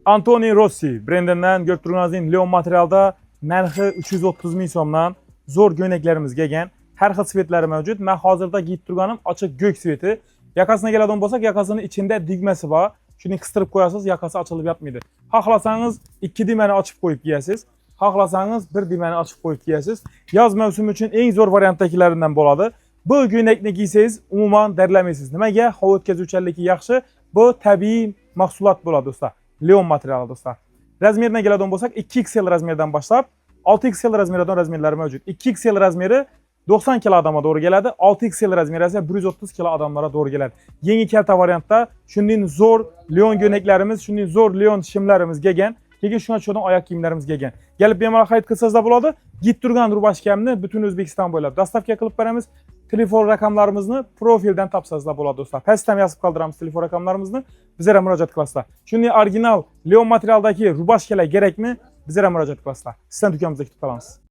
Antoni Rossi brendinden görüp turganınız Leon materialda narxi 330 ming so'mdan zo'r göyneklerimiz kelgan. Har xil svetlari mavjud. Men hozirda kiyib turganim ochiq go'k sveti. Yakasına keladigan bo'lsak, yakasının içinde digmasi bor. Shuni qistirib qo'yasiz, yakası ochilib yotmaydi. Xohlasangiz 2 dimani ochib qo'yib kiyasiz. Xohlasangiz 1 dimani ochib qo'yib kiyasiz. Yoz mavsumi uchun eng zo'r variantdagilaridan bo'ladi. Bu göynekni kiysangiz umuman dərləməyəsiniz. Nimaga? Havo o'tkazuvchanligi yaxshi. Bu tabiiy mahsulot bo'ladi do'stlar. Leon materiali do'stlar. Razmeriga keladigan bo'lsak, 2XL razmeridan boshlab 6XL razmerlari mavjud. 2XL razmeri 90 kilo adama doğru keladi. 6XL razmeri esa 130 kilo adamlara doğru keladi. Yangi kalta variantda shunday zo'r Leon göyneklarimiz, shunday zo'r Leon shimlarimiz kelgan. Keyin shunga cho'dan oyoq kiyimlarimiz kelgan. Kelib bemalol xarid qilsangizlar bo'ladi. Git turgan rubashkamni butun O'zbekiston bo'ylab dostavka qilib beramiz. Telefon raqamlarimizni profildan topsangizlar bo'ladi do'stlar. Pastdan yozib qoldiramiz telefon raqamlarimizni. Bizlarga murojaat qilasizlar. Shunday original Leon materialdagi rubashkalar kerakmi? Bizlarga murojaat qilasizlar. Sizdan dukanimizda kutib qolamiz.